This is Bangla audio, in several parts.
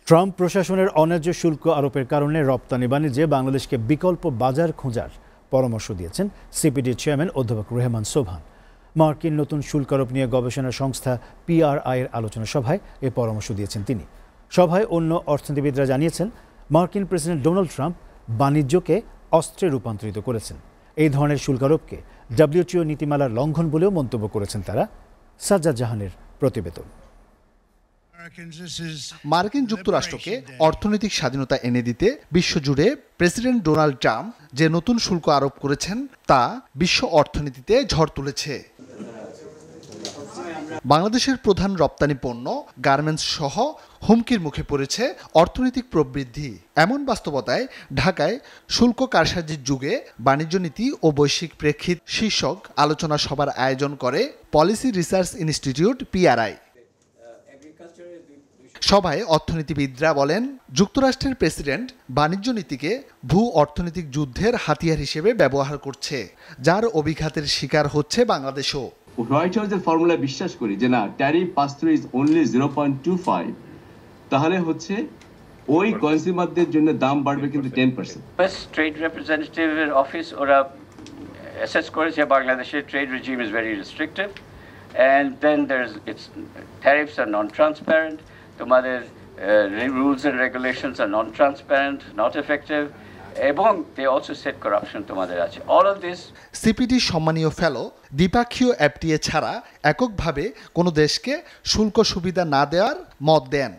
ট্রাম্প প্রশাসনের অন্যায্য শুল্ক আরোপের কারণে রপ্তানি বাণিজ্যে বাংলাদেশকে বিকল্প বাজার খোঁজার পরামর্শ দিয়েছেন সিপিডির চেয়ারম্যান অধ্যাপক রেহমান সোবহান। মার্কিন নতুন শুল্ক আরোপ নিয়ে গবেষণা সংস্থা PRI এর আলোচনা সভায় এ পরামর্শ দিয়েছেন তিনি। সভায় অন্য অর্থনীতিবিদরা জানিয়েছেন, মার্কিন প্রেসিডেন্ট ডোনাল্ড ট্রাম্প বাণিজ্যকে অস্ত্রে রূপান্তরিত করেছেন। এই ধরনের শুল্ক আরোপকে WTO নীতিমালার লঙ্ঘন বলেও মন্তব্য করেছেন তারা। সাজ্জাদ জাহানের প্রতিবেদন। মার্কিন যুক্তরাষ্ট্রকে অর্থনৈতিক স্বাধীনতা এনে দিতে বিশ্বজুড়ে প্রেসিডেন্ট ডোনাল্ড ট্রাম্প যে নতুন শুল্ক আরোপ করেছেন তা বিশ্ব অর্থনীতিতে ঝড় তুলেছে। বাংলাদেশের প্রধান রপ্তানি পণ্য গার্মেন্টস সহ হুমকির মুখে পড়েছে অর্থনৈতিক প্রবৃদ্ধি। এমন বাস্তবতায় ঢাকায় শুল্ক কারসাজির যুগে বাণিজ্য নীতি ও বৈশ্বিক প্রেক্ষিত শীর্ষক আলোচনা সভার আয়োজন করে পলিসি রিসার্চ ইনস্টিটিউট PRI। সভায় অর্থনীতিবিদরা বলেন, যুক্তরাষ্ট্রের প্রেসিডেন্ট বাণিজ্য নীতিকে ভূ অর্থনৈতিক যুদ্ধের হাতিয়ার হিসেবে ব্যবহার করছে, যার অভিঘাতের শিকার হচ্ছে বাংলাদেশও। হোয়াইট হাউসের ফর্মুলা বিশ্বাস করি যে না, tariff pass through is only 0.25, তাহলে হচ্ছে ওই কনজিউমারদের জন্য দাম বাড়বে কিন্তু 10%। ট্রেড রিপ্রেজেন্টেটিভের অফিস ওরা অ্যাসেস করেছে বাংলাদেশের trade regime is very restrictive and then its tariffs are non-transparent, তোমাদের rules and regulations are non-transparent, not effective, এবং they also set corruption তোমাদের আছে। all of this সিপিডি সম্মানীয় ফেলো দ্বিপাক্ষীয় FTA ছাড়া এককভাবে কোনো দেশকে শুল্ক সুবিধা না দেওয়ার মত দেন।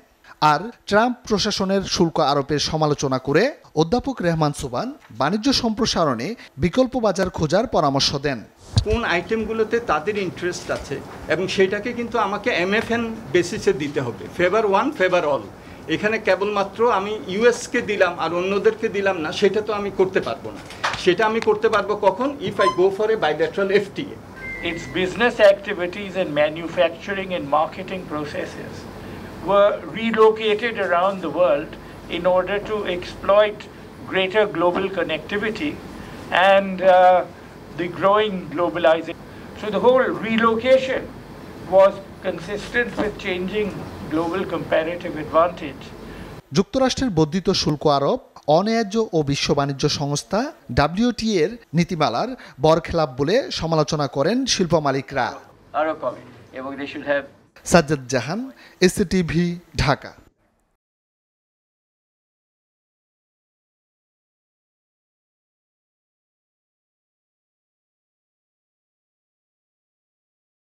আর ট্রাম্প প্রশাসনের শুল্ক আরোপের সমালোচনা করে অধ্যাপক রেহমান সোবহান বাণিজ্য সম্প্রসারণে বিকল্প বাজার খোঁজার পরামর্শ দেন। কোন আইটেমগুলোতে তাদের ইন্টারেস্ট আছে এবং সেটাকে কিন্তু আমাকে MFN বেসিসে দিতে হবে, ফেভার ওয়ান ফেভার অল। এখানে কেবলমাত্র আমি ইউএসকে দিলাম আর অন্যদেরকে দিলাম না, সেটা তো আমি করতে পারবো না। সেটা আমি করতে পারবো কখন? If I go for a bilateral FTA. Its business activities and manufacturing and marketing processes were relocated around the world in order to exploit greater global connectivity and the growing globalization. So the whole relocation was consistent with changing global comparative advantage. যুক্তরাষ্ট্রের বর্ধিত শুল্ক আরোপ অন্যায্য ও বিশ্ব বাণিজ্য সংস্থা WTO এর নীতিমালার বরখেলাপ বলে সমালোচনা করেন শিল্প মালিকরা। আরো কমে এবং they should have Sajjad Jahan, SCTV, Dhaka.